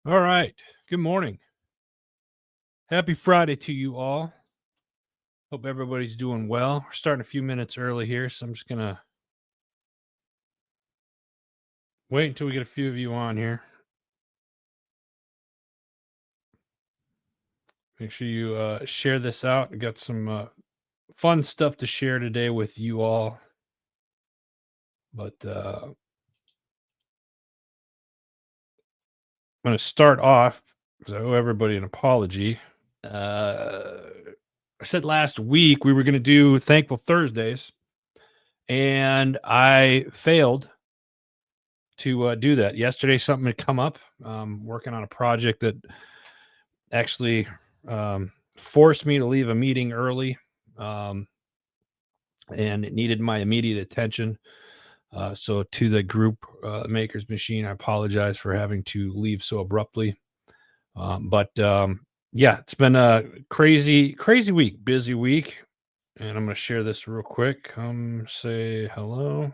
All right. Good morning. Happy Friday to you all. Hope everybody's doing well. We're starting a few minutes early here, so I'm just going to wait until we get a few of you on here. Make sure you share this out. I got some fun stuff to share today with you all. But I'm going to start off because I owe everybody an apology. I said last week we were going to do Thankful Thursdays, and I failed to do that. Yesterday, something had come up. Working on a project that actually forced me to leave a meeting early, and it needed my immediate attention. So, to the group Maker's Machine, I apologize for having to leave so abruptly. But yeah, it's been a crazy, crazy week, busy week. And I'm going to share this real quick. Come say hello.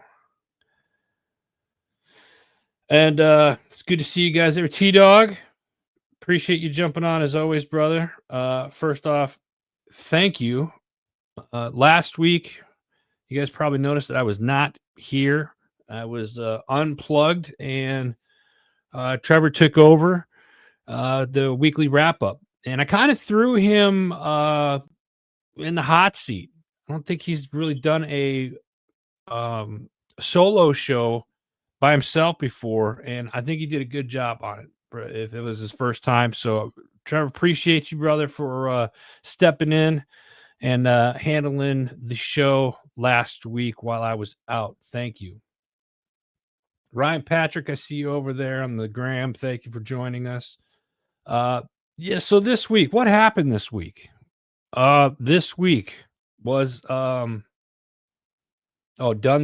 And it's good to see you guys there. T-Dog, appreciate you jumping on as always, brother. First off, thank you. Last week, you guys probably noticed that I was not here. I was unplugged, and Trevor took over the weekly wrap up. And I kind of threw him in the hot seat. I don't think he's really done a solo show by himself before, and I think he did a good job on it if it was his first time. So, Trevor, appreciate you, brother, for stepping in and handling the show last week while I was out. Thank you. Ryan Patrick, I see you over there on the gram. Thank you for joining us. Yeah, so this week, what happened this week? This week was done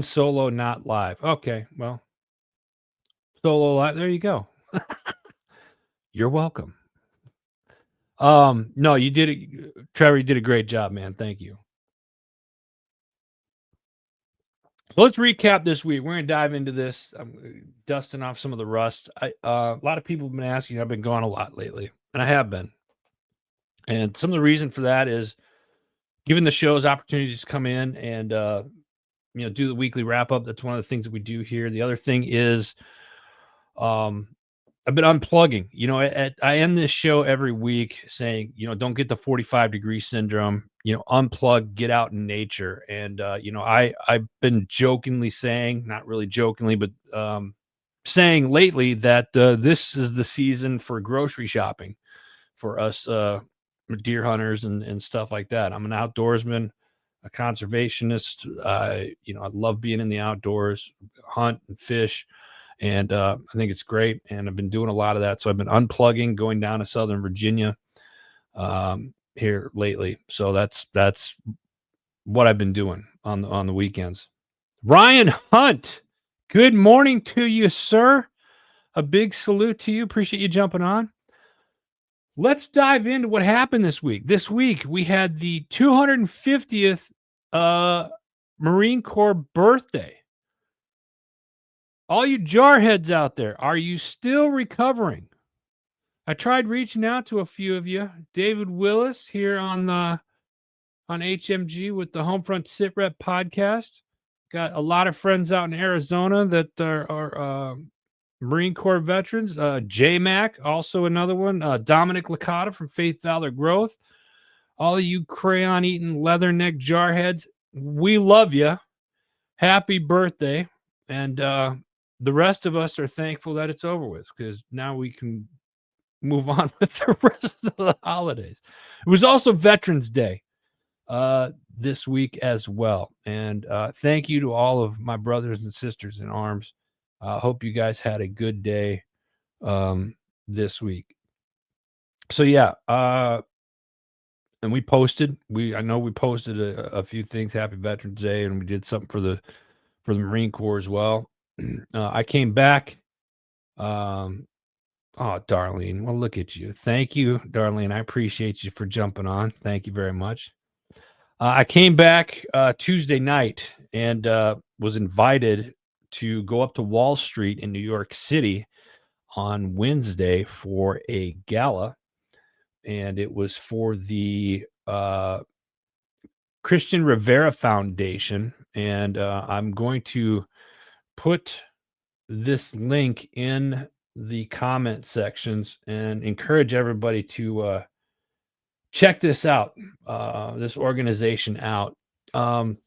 solo, not live. Okay, well, solo live. There you go. You're welcome. No, you did it, Trevor. You did a great job, man. Thank you. So let's recap this week. We're gonna dive into this. I'm dusting off some of the rust. A lot of people have been asking. I've been gone a lot lately, and I have been. And some of the reason for that is giving the shows opportunities to come in and do the weekly wrap up. That's one of the things that we do here. The other thing is I've been unplugging. I end this show every week saying, don't get the 45-degree syndrome. Unplug, get out in nature. And I've been jokingly saying, not really jokingly, but saying lately that this is the season for grocery shopping for us deer hunters and stuff like that. I'm an outdoorsman, a conservationist. I love being in the outdoors, hunt and fish. And I think it's great. And I've been doing a lot of that. So I've been unplugging, going down to Southern Virginia here lately. So that's what I've been doing on the weekends. Ryan Hunt, good morning to you, sir. A big salute to you. Appreciate you jumping on. Let's dive into what happened this week. This week, we had the 250th Marine Corps birthday. All you jarheads out there, are you still recovering? I tried reaching out to a few of you. David Willis here on HMG with the Homefront Sit Rep podcast. Got a lot of friends out in Arizona that are Marine Corps veterans. J-Mac, also another one. Dominic Licata from Faith Valor Growth. All of you crayon-eating leatherneck jarheads, we love you. Happy birthday. And the rest of us are thankful that it's over with because now we can move on with the rest of the holidays. It was also Veterans Day this week as well. And thank you to all of my brothers and sisters in arms. Hope you guys had a good day this week. So, yeah. And we posted. I know we posted a few things. Happy Veterans Day, and we did something for the Marine Corps as well. I came back. Oh, Darlene. Well, look at you. Thank you, Darlene. I appreciate you for jumping on. Thank you very much. I came back Tuesday night and was invited to go up to Wall Street in New York City on Wednesday for a gala, and it was for the Christian Rivera Foundation. And I'm going to put this link in the comment sections and encourage everybody to check this out, this organization out. Um,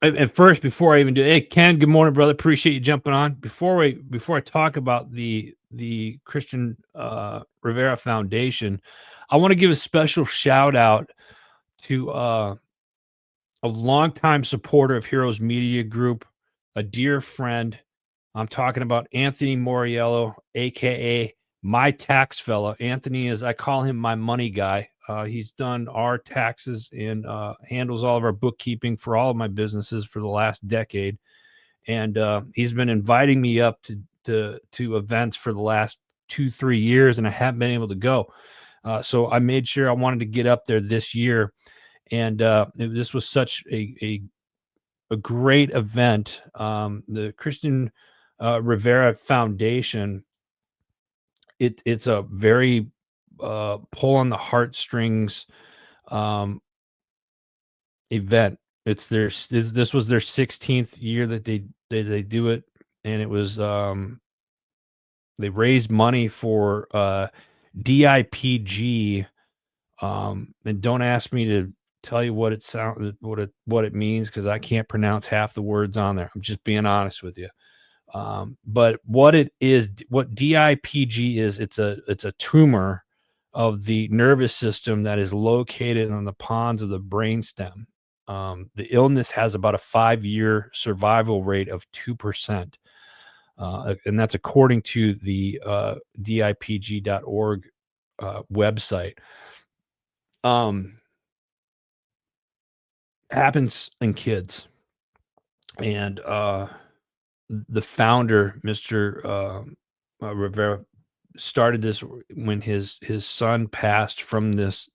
at first, before I even do, hey Ken, good morning, brother. Appreciate you jumping on. Before I talk about the Christian Rivera Foundation, I want to give a special shout out to a longtime supporter of Heroes Media Group, a dear friend. I'm talking about Anthony Moriello, aka my tax fella. Anthony is, I call him my money guy. He's done our taxes and handles all of our bookkeeping for all of my businesses for the last decade. And he's been inviting me up to events for the last 2-3 years, and I haven't been able to go. So I made sure I wanted to get up there this year, and this was such a great event. The Christian Rivera Foundation, it's a very pull on the heartstrings um, event. This was their 16th year that they do it, and it was they raised money for DIPG. And don't ask me to tell you what it means, because I can't pronounce half the words on there. I'm just being honest with you. But what it is, what DIPG is, it's a tumor of the nervous system that is located on the pons of the brainstem. The illness has about a 5-year survival rate of 2%. And that's according to the DIPG.org website. Happens in kids. And the founder, Mr. Rivera, started this when his son passed from this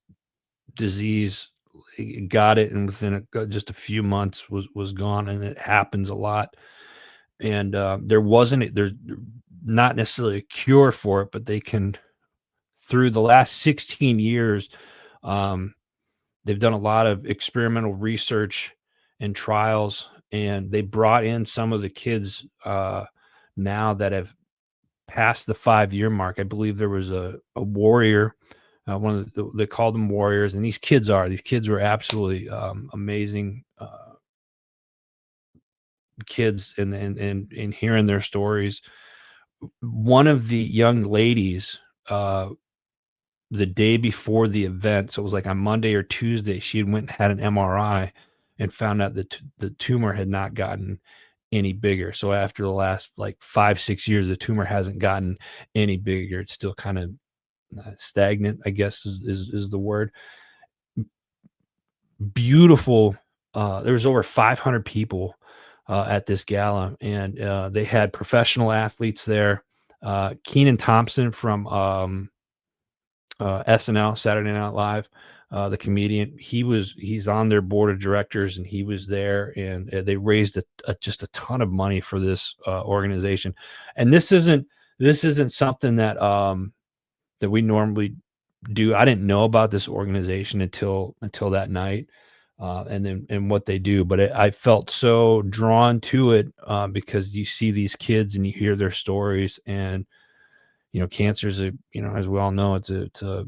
disease. He got it, and within just a few months was gone, and it happens a lot. And there's not necessarily a cure for it, but they can, through the last 16 years, um, they've done a lot of experimental research and trials, and they brought in some of the kids now that have passed the 5-year mark. I believe there was a warrior, one of they called them warriors, and these kids were absolutely amazing kids, and hearing their stories. One of the young ladies, the day before the event, so it was like on Monday or Tuesday, she had went and had an MRI and found out that the tumor had not gotten any bigger. So after the last like 5-6 years, the tumor hasn't gotten any bigger. It's still kind of stagnant, I guess is the word. Beautiful. There was over 500 people at this gala, and they had professional athletes there. Keenan Thompson from SNL, Saturday Night Live, the comedian. He's on their board of directors, and he was there, and they raised just a ton of money for this organization. And this isn't something that we normally do. I didn't know about this organization until that night, and what they do. But I felt so drawn to it because you see these kids and you hear their stories, and cancer is as we all know, it's a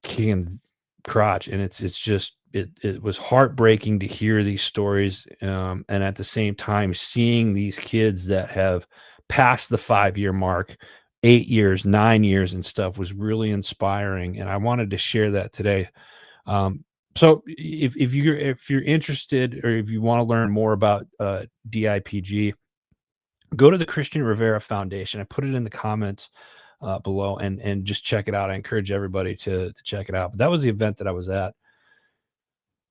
kick in the crotch, and it's just it was heartbreaking to hear these stories, and at the same time seeing these kids that have passed the 5-year mark, 8 years, 9 years and stuff, was really inspiring, and I wanted to share that today. So if you're interested, or if you want to learn more about DIPG, go to the Christian Rivera Foundation. I put it in the comments below, and just check it out. I encourage everybody to check it out. But that was the event that I was at.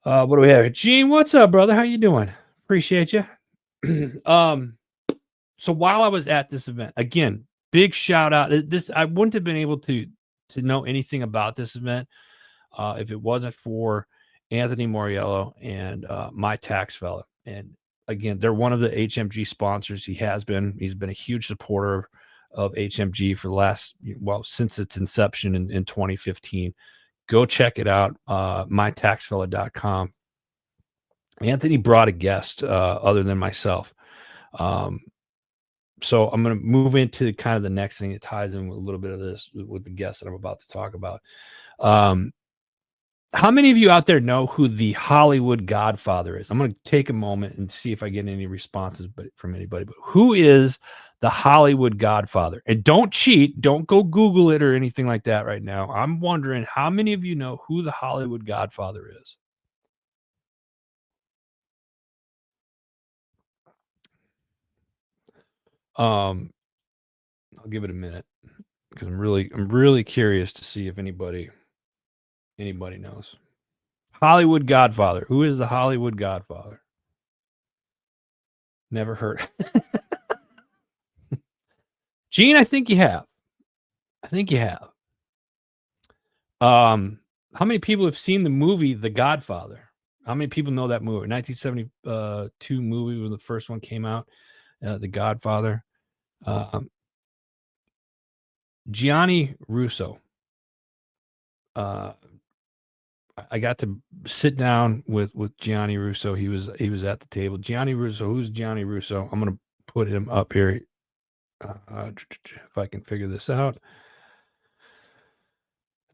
What do we have? Gene, what's up, brother? How you doing? Appreciate you. So while I was at this event, again, big shout out. This I wouldn't have been able to know anything about this event if it wasn't for Anthony Moriello and my tax fella. And again, they're one of the HMG sponsors. He's been a huge supporter of HMG for the last, well, since its inception in 2015. Go check it out, mytaxfella.com. Anthony brought a guest other than myself. Um, so I'm going to move into kind of the next thing. It ties in with a little bit of this with the guest that I'm about to talk about. Um, how many of you out there know who the Hollywood Godfather is? I'm going to take a moment and see if I get any responses from anybody. But who is the Hollywood Godfather? And don't cheat. Don't go Google it or anything like that right now. I'm wondering how many of you know who the Hollywood Godfather is? Um, I'll give it a minute because I'm really curious to see if anybody knows. Hollywood Godfather. Who is the Hollywood Godfather? Never heard. Gene, I think you have. I think you have. How many people have seen the movie The Godfather? How many people know that movie? 1972 movie when the first one came out, The Godfather. Um, Gianni Russo. Uh, I got to sit down with Gianni Russo. He was at the table. Gianni Russo. Who's Gianni Russo? I'm gonna put him up here if I can figure this out.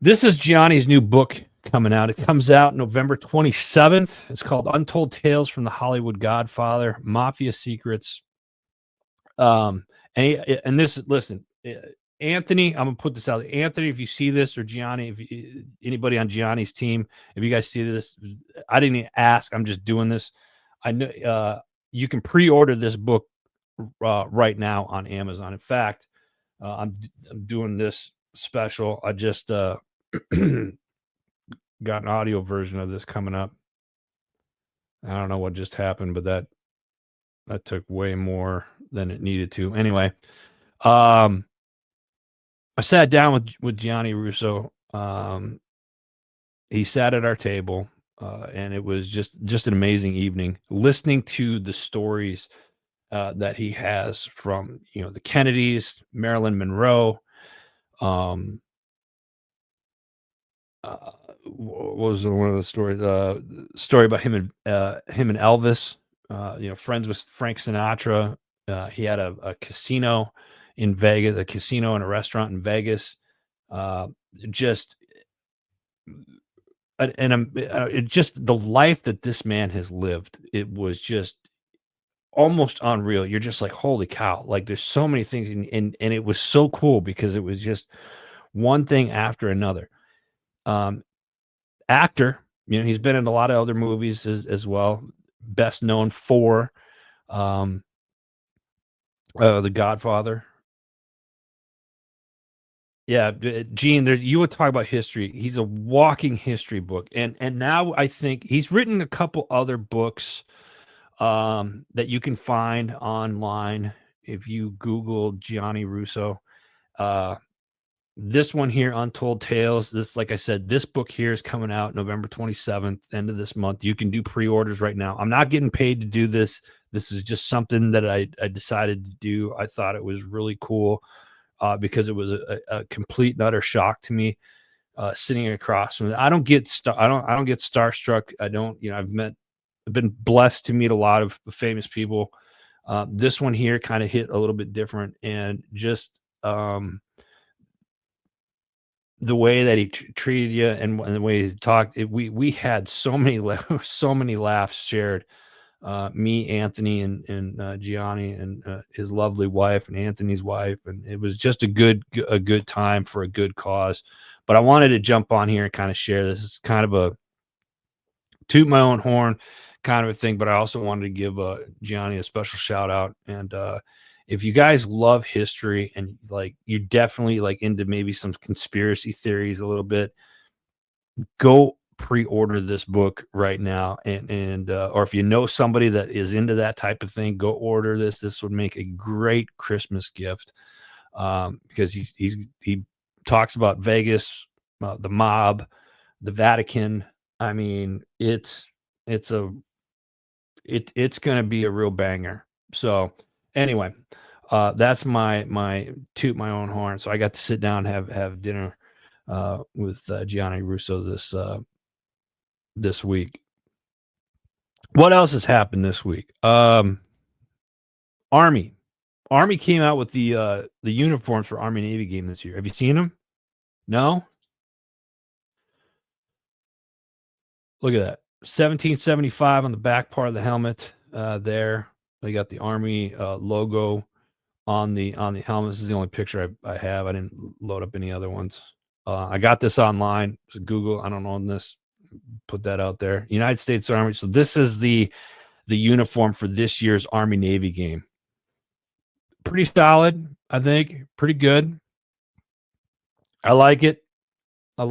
This is Gianni's new book coming out. It comes out November 27th. It's called Untold Tales from the Hollywood Godfather, Mafia Secrets. And this, listen, Anthony, I'm gonna put this out. Anthony, if you see this, or Gianni, anybody on Gianni's team, if you guys see this, I didn't even ask. I'm just doing this. I know you can pre-order this book right now on Amazon. In fact, I'm doing this special. I just got an audio version of this coming up. I don't know what just happened, but that took way more than it needed to. Anyway, I sat down with Gianni Russo. He sat at our table, and it was just an amazing evening listening to the stories that he has from the Kennedys, Marilyn Monroe. What was one of the stories? Story about him and Elvis. Friends with Frank Sinatra. He had a casino in Vegas, a casino and a restaurant in Vegas. Uh, just and I'm it just the life that this man has lived. It was just almost unreal. You're just like, holy cow! Like there's so many things, and it was so cool because it was just one thing after another. Um, Actor, he's been in a lot of other movies as well. Best known for um, The Godfather. Yeah, Gene, you would talk about history. He's a walking history book, and now I think he's written a couple other books that you can find online if you Google Gianni Russo. Uh, This one here, Untold Tales, this, like I said, this book here is coming out November 27th, end of this month. You can do pre-orders right now. I'm not getting paid to do this. This is just something that I decided to do. I thought it was really cool because it was a complete and utter shock to me sitting across from. I don't get starstruck. I don't. I've been blessed to meet a lot of famous people. This one here kind of hit a little bit different, and just the way that he treated you and the way he talked, we had so many so many laughs shared. Me, Anthony, and Gianni, and his lovely wife, and Anthony's wife, and it was just a good time for a good cause. But I wanted to jump on here and kind of share this. It's kind of a toot my own horn kind of a thing, but I also wanted to give Gianni a special shout out. And if you guys love history and like you definitely like into maybe some conspiracy theories a little bit, go pre-order this book right now. And or if you know somebody that is into that type of thing, go order this. This would make a great Christmas gift because he talks about Vegas, the mob, the Vatican. I mean, it's a it's going to be a real banger. So anyway, that's my toot my own horn. So I got to sit down and have dinner with Gianni Russo this week. What else has happened this week? Army came out with the uniforms for Army Navy game this year. Have you seen them? No. Look at that. 1775 on the back part of the helmet. There, they got the Army logo on the helmet. This is the only picture I have. I didn't load up any other ones. I got this online. Google. I don't own this. Put that out there. United States Army. So this is the uniform for this year's Army Navy game. Pretty solid, I think. Pretty good. I like it. I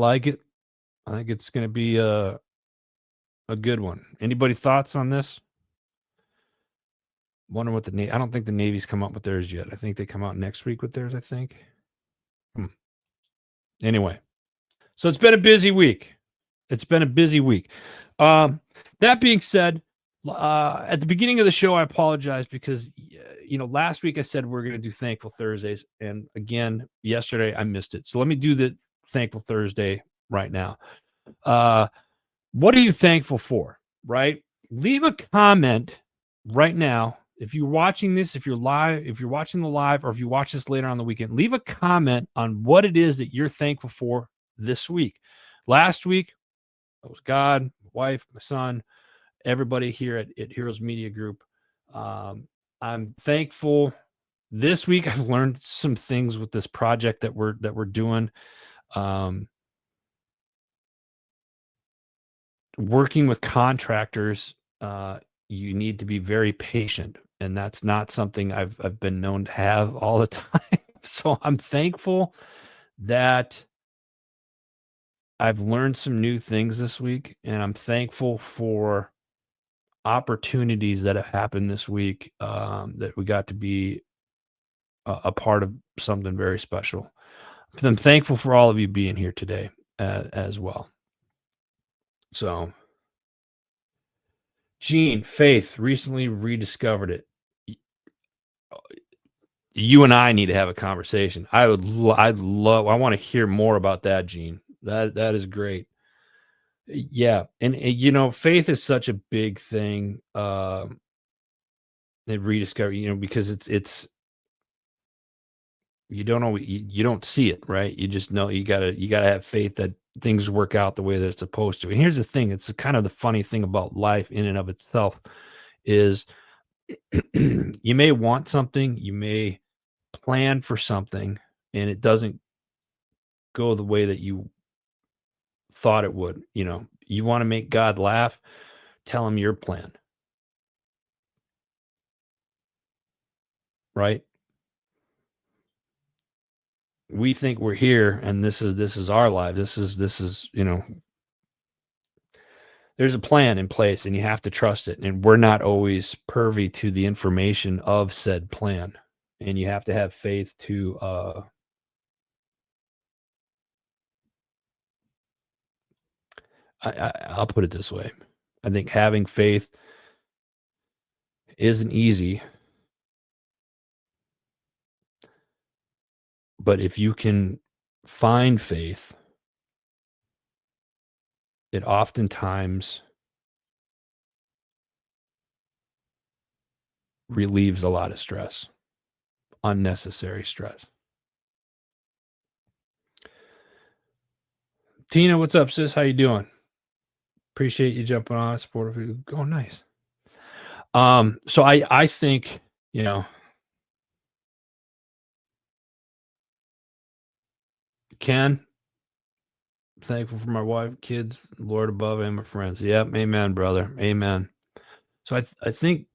think it's going to be a good one. Anybody thoughts on this? Wonder what the Navy. I don't think the Navy's come up with theirs yet. I think they come out next week with theirs. I think. Anyway, so it's been a busy week. That being said, at the beginning of the show, I apologize because last week I said we're going to do Thankful Thursdays, and again yesterday I missed it. So let me do the Thankful Thursday right now. What are you thankful for? Right? Leave a comment right now. If you're watching this, if you're watching the live, or if you watch this later on the weekend, leave a comment on what it is that you're thankful for this week. Last week, it was God, my wife, my son, everybody here at Heroes Media Group. I'm thankful. This week, I've learned some things with this project that we're doing. Working with contractors, you need to be very patient, and that's not something I've been known to have all the time. So I'm thankful that I've learned some new things this week, and I'm thankful for opportunities that have happened this week, that we got to be a part of something very special. I'm thankful for all of you being here today as well. So, Gene, Faith recently rediscovered it. You and I need to have a conversation. I want to hear more about that, Gene. That is great. Yeah, and faith is such a big thing. They rediscover, because it's you don't know, you don't see it, right? You just know you gotta have faith that things work out the way that it's supposed to. And here's the thing: it's kind of the funny thing about life in and of itself is you may want something, you may plan for something, and it doesn't go the way that you thought it would. You want to make God laugh, tell him your plan. Right? We think we're here and this is our life. This is there's a plan in place and you have to trust it. And we're not always privy to the information of said plan. And you have to have faith to I'll put it this way. I think having faith isn't easy. But if you can find faith, it oftentimes relieves a lot of stress, unnecessary stress. Tina, what's up, sis? How you doing? Appreciate you jumping on. Supportive. Oh, nice. So I think, Ken, thankful for my wife, kids, Lord above, and my friends. Yep, amen, brother. Amen. So I think,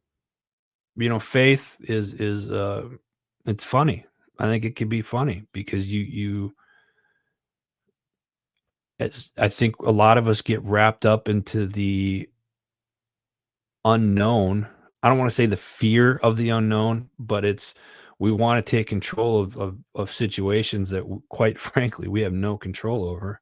faith is it's funny. I think it can be funny because I think a lot of us get wrapped up into the unknown. I don't want to say the fear of the unknown, but we want to take control of situations that quite frankly we have no control over.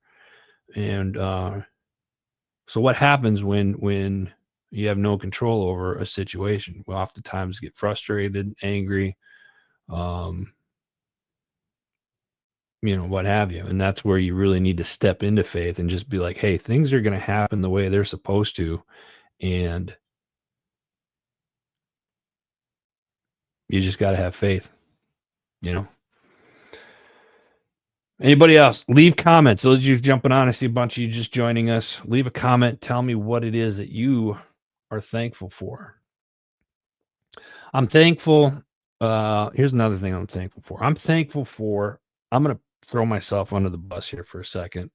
And so what happens when You have no control over a situation. We oftentimes get frustrated, angry, um, what have you. And that's where you really need to step into faith and just be like, hey, things are going to happen the way they're supposed to. And you just got to have faith, you know? Anybody else? Leave comments. Those of you jumping on, I see a bunch of you just joining us. Leave a comment. Tell me what it is that you are thankful for. I'm thankful. Here's another thing I'm thankful for. I'm going to throw myself under the bus here for a second.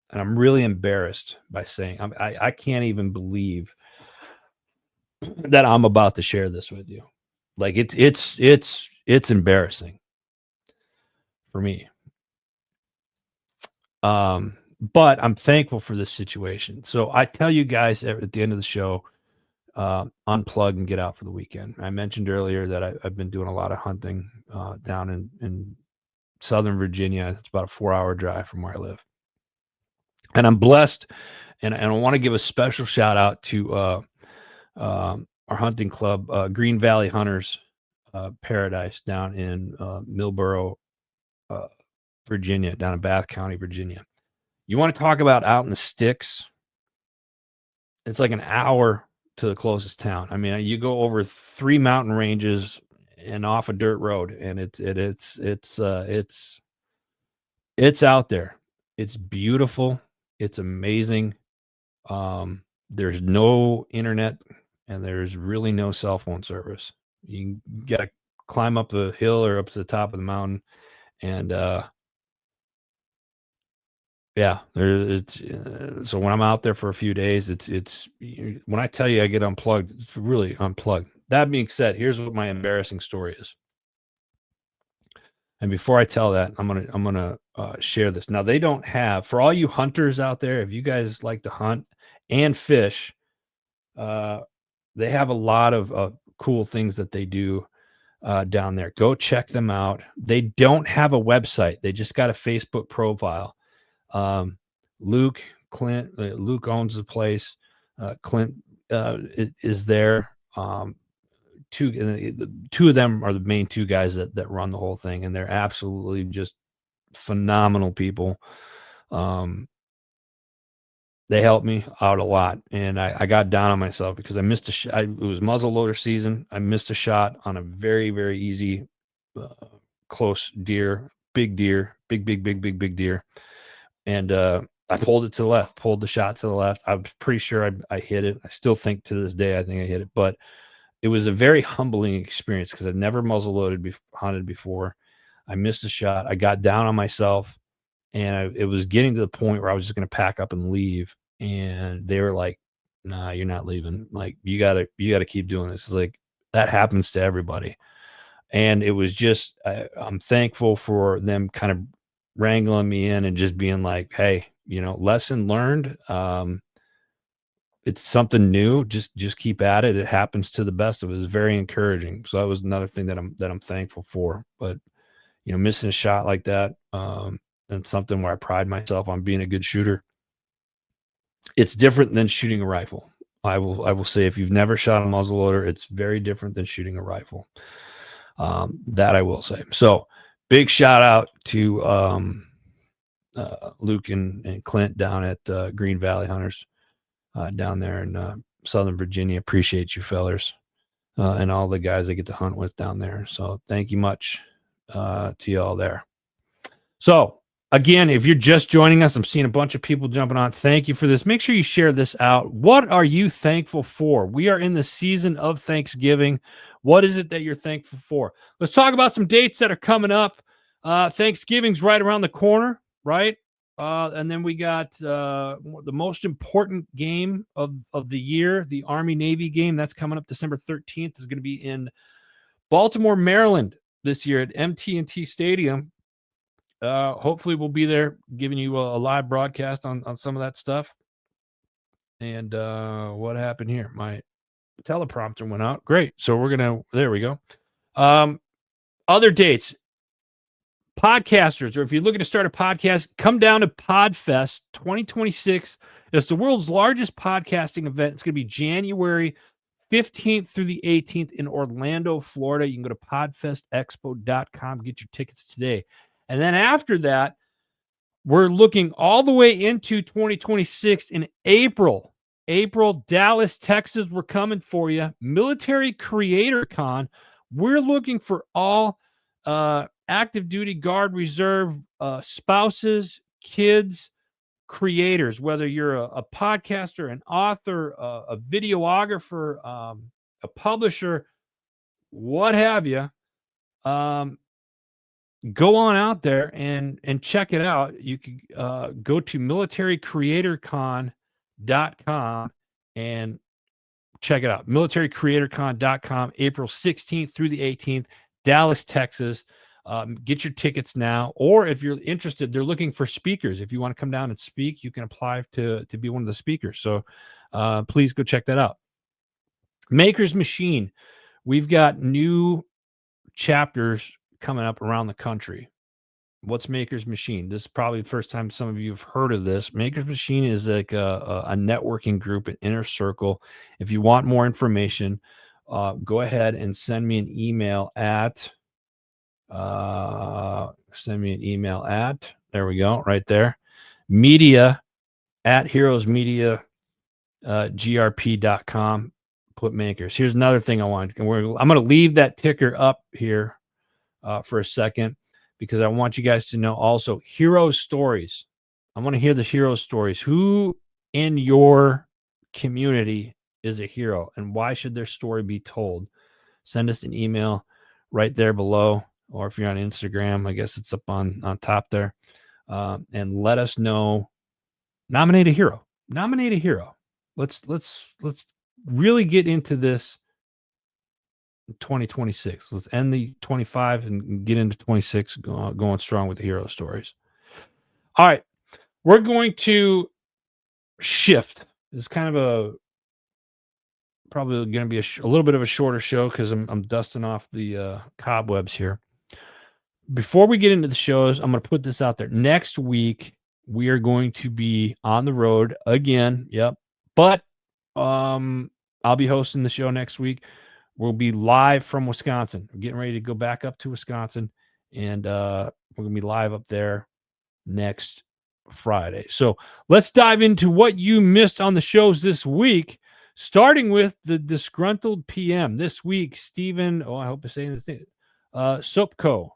And I'm really embarrassed by saying, I can't even believe that I'm about to share this with you. Like it's embarrassing for me. But I'm thankful for this situation. So I tell you guys at the end of the show, unplug and get out for the weekend. I mentioned earlier that I've been doing a lot of hunting down in Southern Virginia. It's about a 4-hour drive from where I live. And I'm blessed. And I want to give a special shout out to our hunting club, Green Valley Hunters Paradise down in Millboro, Virginia, down in Bath County, Virginia. You want to talk about out in the sticks? It's like an hour to the closest town. I mean, you go over 3 mountain ranges and off a dirt road, and it's out there. It's beautiful. It's amazing. There's no internet, and there's really no cell phone service. You gotta climb up the hill or up to the top of the mountain, and yeah, so when I'm out there for a few days, when I tell you I get unplugged, it's really unplugged. That being said, here's what my embarrassing story is. And before I tell that, I'm gonna share this. Now they don't have, for all you hunters out there, if you guys like to hunt and fish, uh, they have a lot of cool things that they do down there. Go check them out. They don't have a website. They just got a Facebook profile. Um, Luke, Luke owns the place. Clint is there. The two of them are the main two guys that run the whole thing, and they're absolutely just phenomenal people. They helped me out a lot, and I got down on myself because I missed it was muzzle loader season. I missed a shot on a very, very easy, uh, close deer, big deer, big deer. And I pulled it to the left, pulled the shot to the left. I was pretty sure I hit it. I still think to this day I think I hit it, but it was a very humbling experience because I'd never muzzle loaded hunted before. I missed a shot. I got down on myself, and it was getting to the point where I was just going to pack up and leave. And they were like, "Nah, you're not leaving. Like you gotta keep doing this." It's like that happens to everybody. And it was just, I'm thankful for them kind of wrangling me in and just being like, hey, lesson learned. It's something new. Just keep at it. It happens to the best of us. It was very encouraging. So that was another thing that I'm thankful for. But missing a shot like that, and something where I pride myself on being a good shooter. It's different than shooting a rifle. I will say, if you've never shot a muzzleloader, it's very different than shooting a rifle. That I will say. So big shout out to Luke and Clint down at Green Valley Hunters down there in Southern Virginia. Appreciate you fellers and all the guys I get to hunt with down there. So thank you much to y'all there. So again, if you're just joining us, I'm seeing a bunch of people jumping on. Thank you for this. Make sure you share this out. What are you thankful for? We are in the season of Thanksgiving. What is it that you're thankful for? Let's talk about some dates that are coming up. Thanksgiving's right around the corner, right? And then we got the most important game of the year, the Army-Navy game. That's coming up December 13th. Is going to be in Baltimore, Maryland this year at MT&T Stadium. Hopefully we'll be there giving you a live broadcast on some of that stuff. And what happened here? My teleprompter went out. Great. So there we go. Other dates. Podcasters, or if you're looking to start a podcast, come down to Podfest 2026. It's the world's largest podcasting event. It's going to be January 15th through the 18th in Orlando, Florida. You can go to podfestexpo.com, get your tickets today. And then after that, we're looking all the way into 2026 in April. Dallas, Texas, we're coming for you. Military Creator Con. We're looking for all active duty, guard, reserve, spouses, kids, creators, whether you're a podcaster, an author, a videographer, a publisher, what have you. Go on out there and check it out. You can go to militarycreatorcon.com and check it out. militarycreatorcon.com, April 16th through the 18th, Dallas, Texas. Get your tickets now. Or if you're interested, they're looking for speakers. If you want to come down and speak, you can apply to be one of the speakers. So please go check that out. Maker's Machine. We've got new chapters coming up around the country. What's Maker's Machine? This is probably the first time some of you have heard of this. Maker's Machine is like a networking group, an inner circle. If you want more information, go ahead and send me an email at there we go, right there, media at heroesmediagrp.com. Put Makers. Here's another thing I want. I'm going to leave that ticker up here for a second, because I want you guys to know also hero stories. I want to hear the hero stories. Who in your community is a hero, and why should their story be told? Send us an email right there below, or if you're on Instagram, I guess it's up on top there, and let us know. Nominate a hero. Let's really get into this 2026. Let's end the 25 and get into 26 going strong with the hero stories. All right, we're going to shift. It's kind of probably going to be a little bit of a shorter show because I'm dusting off the cobwebs here. Before we get into the shows, I'm going to put this out there. Next week we are going to be on the road again. Yep, but I'll be hosting the show next week. We'll be live from Wisconsin. We're getting ready to go back up to Wisconsin, and we're going to be live up there next Friday. So let's dive into what you missed on the shows this week, starting with the disgruntled PM. This week, Stephen, I hope I'm saying this name, Sopko,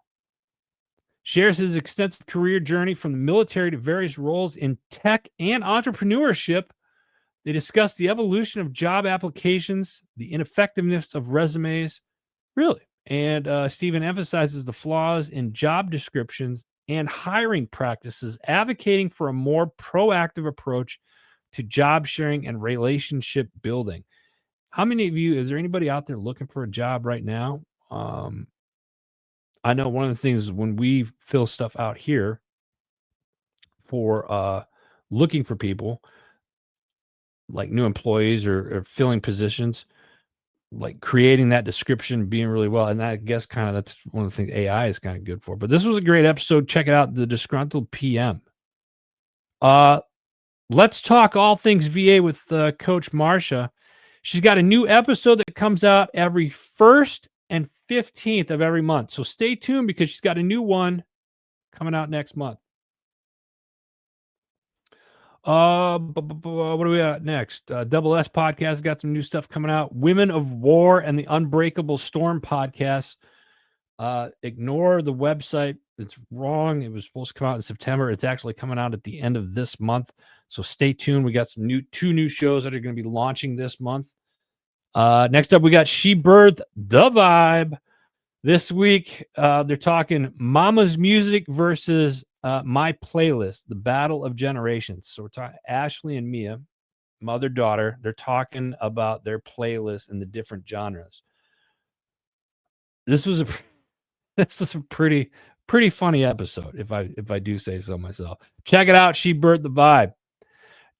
shares his extensive career journey from the military to various roles in tech and entrepreneurship. They discuss the evolution of job applications, the ineffectiveness of resumes, really. And Stephen emphasizes the flaws in job descriptions and hiring practices, advocating for a more proactive approach to job sharing and relationship building. How many of you, is there anybody out there looking for a job right now? I know one of the things is when we fill stuff out here for looking for people, like new employees or filling positions, like creating that description, being really well. And I guess kind of that's one of the things AI is kind of good for. But this was a great episode. Check it out, The Disgruntled PM. Let's talk all things VA with Coach Marsha. She's got a new episode that comes out every 1st and 15th of every month. So stay tuned because she's got a new one coming out next month. What do we got next? Double S podcast got some new stuff coming out. Women of War and the Unbreakable Storm podcast. Ignore the website. It's wrong. It was supposed to come out in September. It's actually coming out at the end of this month. So stay tuned. We got two new shows that are going to be launching this month. Next up, we got She Birthed the Vibe. This week, they're talking Mama's Music versus My Playlist, the Battle of Generations. So we're talking Ashley and Mia, mother-daughter. They're talking about their playlist and the different genres. This was a pretty funny episode, if I do say so myself. Check it out. She Birthed the Vibe.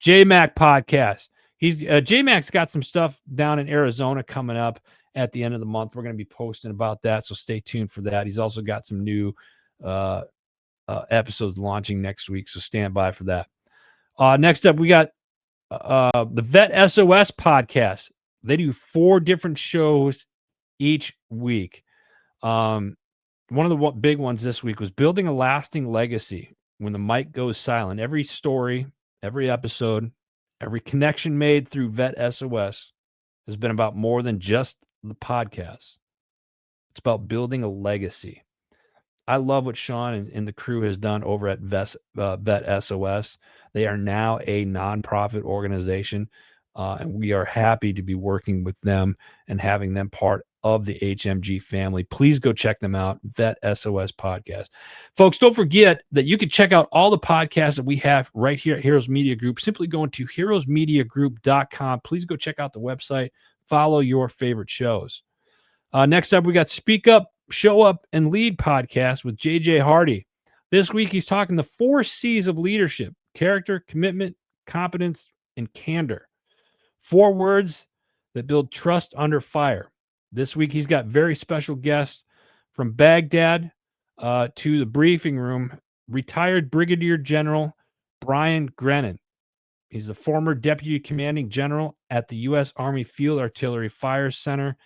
J-Mac podcast. J-Mac's got some stuff down in Arizona coming up at the end of the month. We're going to be posting about that, so stay tuned for that. He's also got some new episodes launching next week, so stand by for that. Next up, we got the Vet SOS podcast. They do 4 different shows each week. One of the big ones this week was building a lasting legacy when the mic goes silent. Every story, every episode, every connection made through Vet SOS has been about more than just the podcast. It's about building a legacy. I love what Sean and the crew has done over at Vet SOS. They are now a nonprofit organization, and we are happy to be working with them and having them part of the HMG family. Please go check them out, Vet SOS Podcast. Folks, don't forget that you can check out all the podcasts that we have right here at Heroes Media Group. Simply going to heroesmediagroup.com. Please go check out the website. Follow your favorite shows. Next up, we got Speak Up, Show Up, and Lead podcast with JJ Hardy. This week, he's talking the 4 C's of leadership: character, commitment, competence, and candor. 4 words that build trust under fire. This week, he's got very special guests from Baghdad to the briefing room, retired Brigadier General Brian Grennan. He's the former Deputy Commanding General at the U.S. Army Field Artillery Fire Center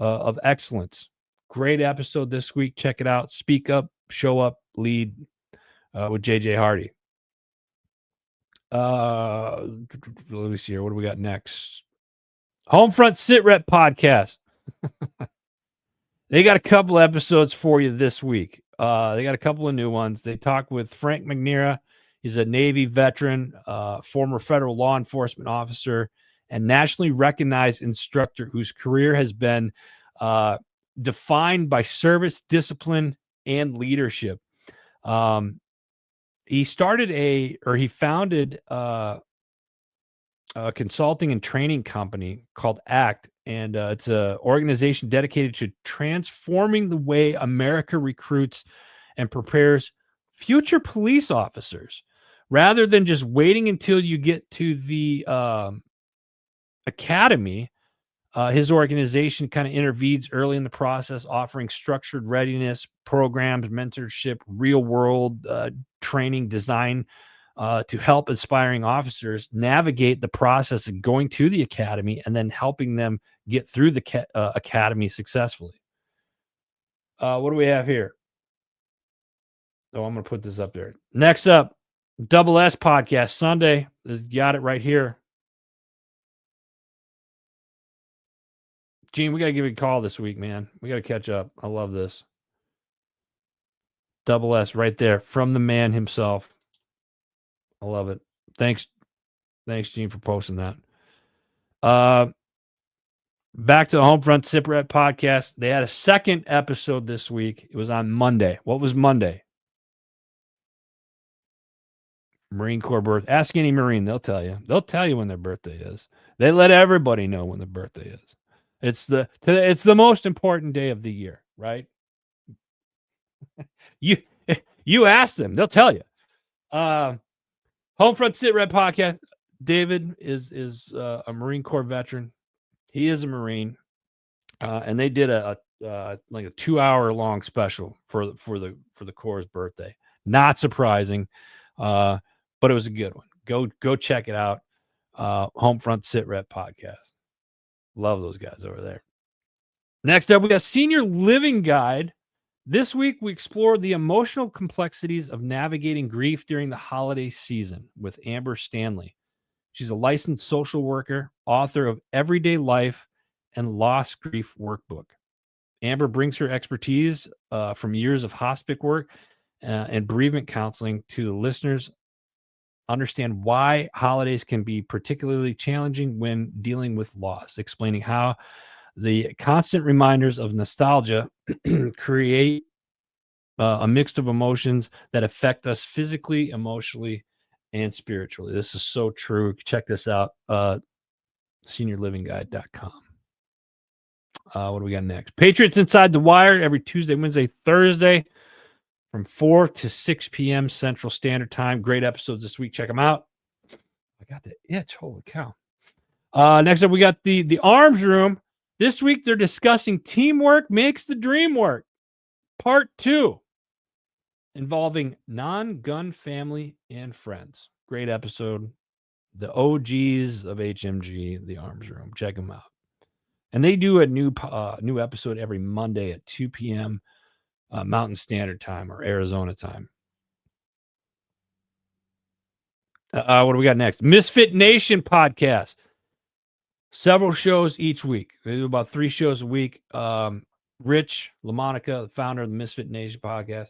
of Excellence. Great episode this week. Check it out. Speak Up, Show Up, Lead with JJ Hardy. Let me see here. What do we got next? Homefront Sit Rep podcast. They got a couple episodes for you this week. They got a couple of new ones. They talk with Frank McNeera. He's a Navy veteran, former federal law enforcement officer, and nationally recognized instructor whose career has been defined by service, discipline, and leadership. He founded a consulting and training company called ACT, and it's an organization dedicated to transforming the way America recruits and prepares future police officers, rather than just waiting until you get to the academy. His organization kind of intervenes early in the process, offering structured readiness programs, mentorship, real-world training design to help aspiring officers navigate the process of going to the academy and then helping them get through the academy successfully. What do we have here? Oh, I'm going to put this up there. Next up, Double S podcast Sunday. Got it right here. Gene, we got to give you a call this week, man. We got to catch up. I love this. Double S right there from the man himself. I love it. Thanks, Gene, for posting that. Back to the Homefront Sit Rep podcast. They had a second episode this week. It was on Monday. What was Monday? Marine Corps birthday. Ask any Marine, they'll tell you. They'll tell you when their birthday is. They let everybody know when their birthday is. It's the most important day of the year, right? You ask them, they'll tell you. Homefront Sit Rep podcast. David is a Marine Corps veteran. He is a Marine, and they did a 2-hour long special for the Corps' birthday. Not surprising, but it was a good one. Go check it out. Homefront Sit Rep podcast. Love those guys over there. Next up, we got Senior Living Guide. This week, we explore the emotional complexities of navigating grief during the holiday season with Amber Stanley. She's a licensed social worker, author of Everyday Life and Lost Grief Workbook. Amber brings her expertise from years of hospice work and bereavement counseling to the listeners. Understand why holidays can be particularly challenging when dealing with loss, explaining how the constant reminders of nostalgia create a mix of emotions that affect us physically, emotionally, and spiritually. This is so true. Check this out, seniorlivingguide.com. What do we got next? Patriots Inside the Wire every Tuesday, Wednesday, Thursday from 4 to 6 p.m. Central Standard Time. Great episodes this week. Check them out. I got the itch. Holy cow. Next up, we got the Arms Room. This week, they're discussing Teamwork Makes the Dream Work, Part 2. involving non-gun family and friends. Great episode. The OGs of HMG, the Arms Room. Check them out. And they do a new episode every Monday at 2 p.m. Mountain Standard Time or Arizona time. What do we got next? Misfit Nation podcast. Several shows each week. They do about 3 shows a week. Rich LaMonica, the founder of the Misfit Nation podcast.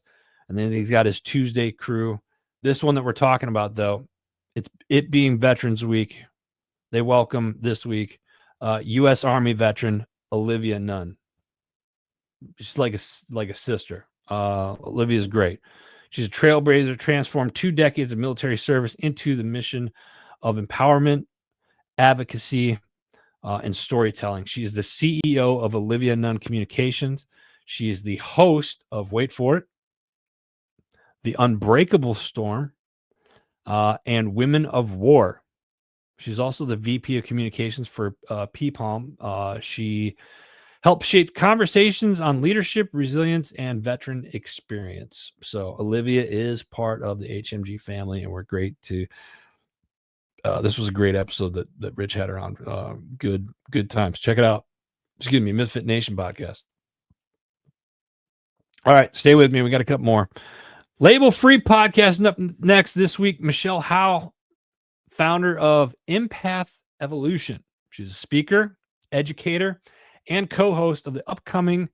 And then he's got his Tuesday crew. This one that we're talking about, though, it being Veterans Week. They welcome this week U.S. Army veteran Olivia Nunn. She's like a sister. Olivia's great. She's a trailblazer, transformed 2 decades of military service into the mission of empowerment, advocacy, and storytelling. She is the CEO of Olivia Nunn Communications. She is the host of, wait for it, The Unbreakable Storm and Women of War. She's also the VP of Communications for PPALM. She helped shape conversations on leadership, resilience, and veteran experience. So Olivia is part of the HMG family, and we're great to. This was a great episode that Rich had her on. Good times. Check it out. Excuse me, Misfit Nation podcast. All right, stay with me. We got a couple more. Label Free podcast up next this week. Michelle Howe, founder of Empath Evolution. She's a speaker, educator, and co-host of the upcoming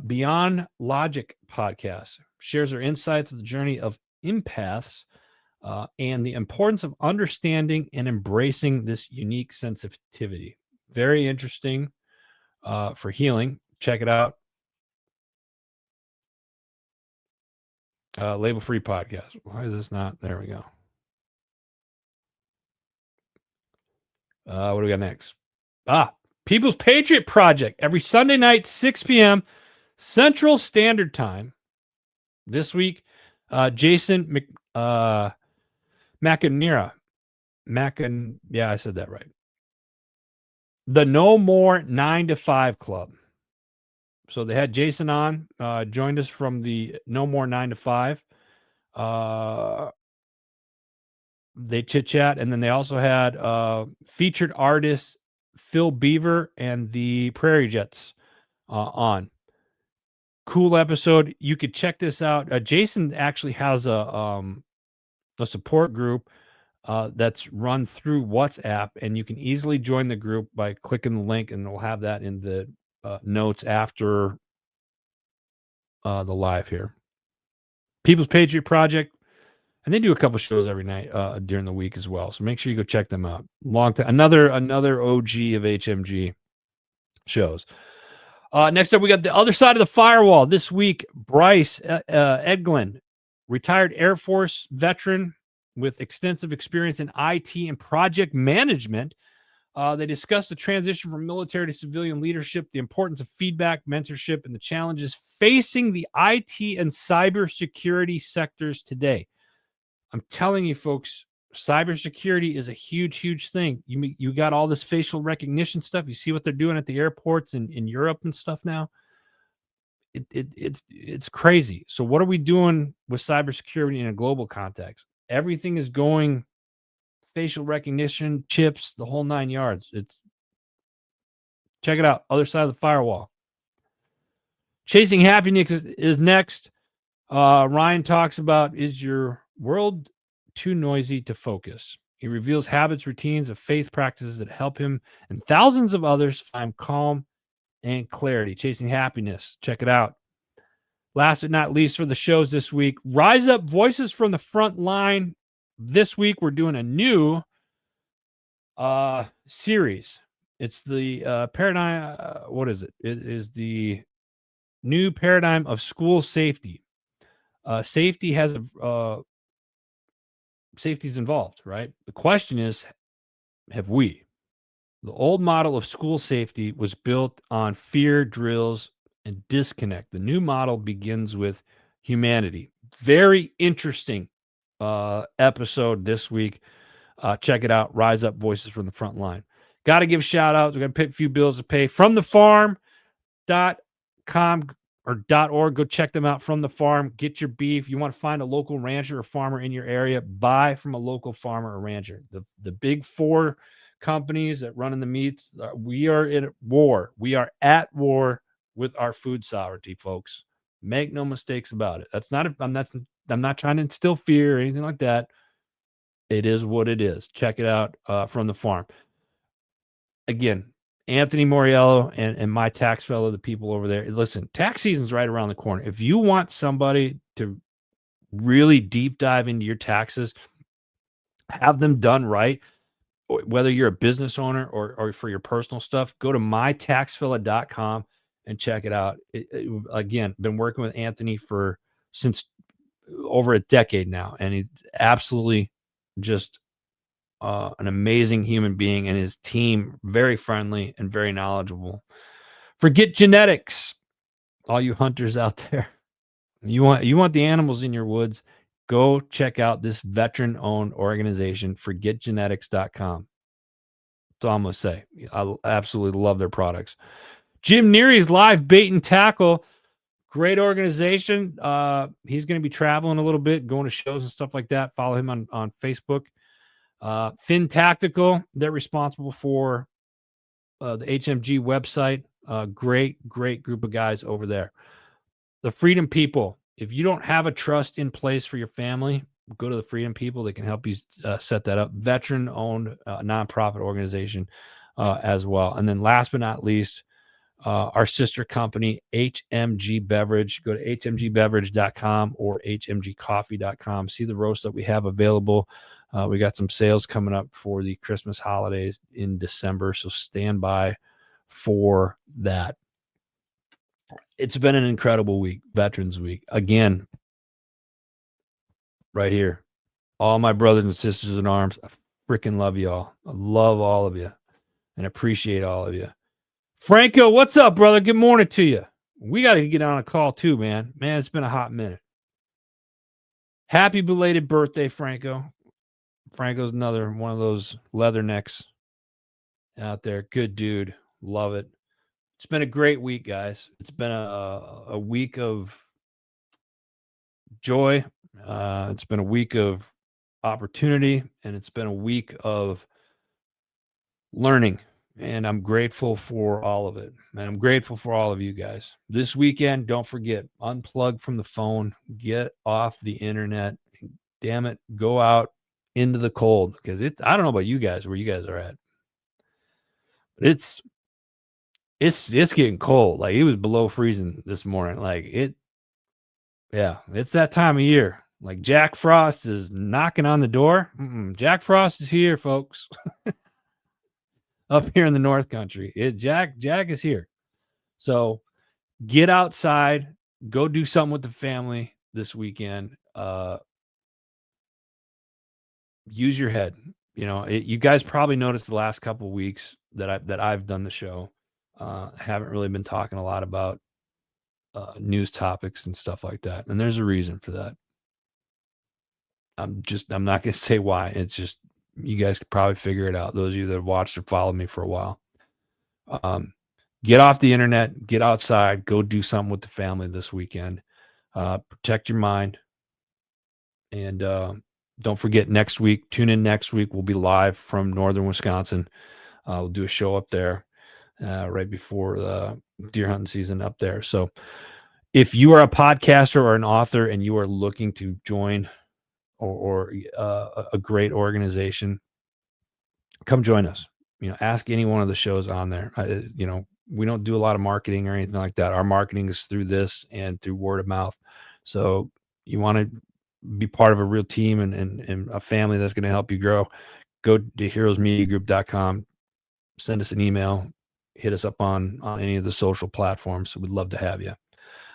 Beyond Logic podcast. Shares her insights of the journey of empaths and the importance of understanding and embracing this unique sensitivity. Very interesting for healing. Check it out. Label Free podcast. Why is this not? There we go. What do we got next? People's Patriot Project every Sunday night, 6 p.m. Central Standard Time. This week, Jason McNamara. Yeah, I said that right. The No More 9 to 5 Club. So they had Jason on, joined us from the No More 9 to 5. They chit chat, and then they also had featured artists Phil Beaver and the Prairie Jets on. Cool episode. You could check this out. Jason actually has a support group that's run through WhatsApp, and you can easily join the group by clicking the link, and we'll have that in the notes after the live here. People's Patriot Project, and they do a couple shows every night during the week as well. So make sure you go check them out. Long time, another OG of HMG shows. Next up, we got The Other Side of the Firewall this week. Bryce Edglin, retired Air Force veteran with extensive experience in IT and project management. They discussed the transition from military to civilian leadership, the importance of feedback, mentorship, and the challenges facing the IT and cybersecurity sectors today. I'm telling you, folks, cybersecurity is a huge, huge thing. You got all this facial recognition stuff. You see what they're doing at the airports in Europe and stuff now. It's crazy. So what are we doing with cybersecurity in a global context? Everything is going facial recognition, chips, the whole 9 yards. Check it out. Other Side of the Firewall. Chasing Happiness is next. Ryan talks about, is your world too noisy to focus? He reveals habits, routines of faith practices that help him and thousands of others find calm and clarity. Chasing Happiness. Check it out. Last but not least for the shows this week, Rise Up Voices from the Front Line. This week, we're doing a new series. It's the paradigm. What is it? It is the new paradigm of school safety. Safety has safety's involved, right? The question is, have we? The old model of school safety was built on fear drills and disconnect. The new model begins with humanity. Very interesting episode this week. Check it out. Rise Up Voices from the Front Line. Got to give shout outs. We're going to pay a few bills to pay. From the farm.com or .org. Go check them out. From the farm. Get your beef. You want to find a local rancher or farmer in your area, buy from a local farmer or rancher. The big four companies that run in the meats, we are in war. We are at war with our food sovereignty, folks. Make no mistakes about it. I'm not trying to instill fear or anything like that. It is what it is. Check it out from the farm. Again, Anthony Moriello and my tax fellow, the people over there. Listen, tax season's right around the corner. If you want somebody to really deep dive into your taxes, have them done right, whether you're a business owner or for your personal stuff, go to mytaxfella.com and check it out. Again, been working with Anthony since over a decade now, and he's absolutely just an amazing human being, and his team very friendly and very knowledgeable. Forget genetics, all you hunters out there. You want the animals in your woods. Go check out this veteran-owned organization, forgetgenetics.com. That's all I'm gonna say. I absolutely love their products. Jim Neary's Live Bait and Tackle, great organization. He's going to be traveling a little bit, going to shows and stuff like that. Follow him on Facebook. Fin Tactical, they're responsible for the HMG website. Great group of guys over there. The Freedom People, if you don't have a trust in place for your family, go to the Freedom People. They can help you set that up. Veteran-owned nonprofit organization as well. And then last but not least, our sister company, HMG Beverage. Go to hmgbeverage.com or hmgcoffee.com. See the roasts that we have available. We got some sales coming up for the Christmas holidays in December, so stand by for that. It's been an incredible week, Veterans Week. Again, right here, all my brothers and sisters in arms, I freaking love you all. I love all of you and appreciate all of you. Franco, what's up, brother? Good morning to you. We got to get on a call too, man. Man, it's been a hot minute. Happy belated birthday, Franco. Franco's another one of those leathernecks out there. Good dude. Love it. It's been a great week, guys. It's been a week of joy. It's been a week of opportunity, and it's been a week of learning. And I'm grateful for all of it. And I'm grateful for all of you guys. This weekend, don't forget, unplug from the phone, get off the internet. Damn it, go out into the cold, because I don't know about you guys, where you guys are at, but it's getting cold. Like, it was below freezing this morning. Like, it's that time of year. Like, Jack Frost is knocking on the door. Jack Frost is here, folks. Up here in the North Country, Jack is here. So get outside, go do something with the family this weekend. Use your head. You guys probably noticed the last couple of weeks that I've done the show. Haven't really been talking a lot about news topics and stuff like that, and there's a reason for that. I'm not going to say why. It's just, you guys could probably figure it out, those of you that have watched or followed me for a while. Get off the internet, get outside, go do something with the family this weekend. Protect your mind. And don't forget, next week, tune in next week. We'll be live from northern Wisconsin. We'll do a show up there right before the deer hunting season up there. So if you are a podcaster or an author and you are looking to join or a great organization, come join us. Ask any one of the shows on there. We don't do a lot of marketing or anything like that. Our marketing is through this and through word of mouth. So you want to be part of a real team and a family that's going to help you grow, go to heroesmediagroup.com, send us an email, hit us up on any of the social platforms. So we'd love to have you.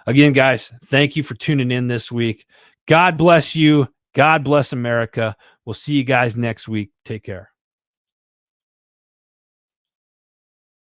Again, guys, thank you for tuning in this week. God bless you. God bless America. We'll see you guys next week. Take care.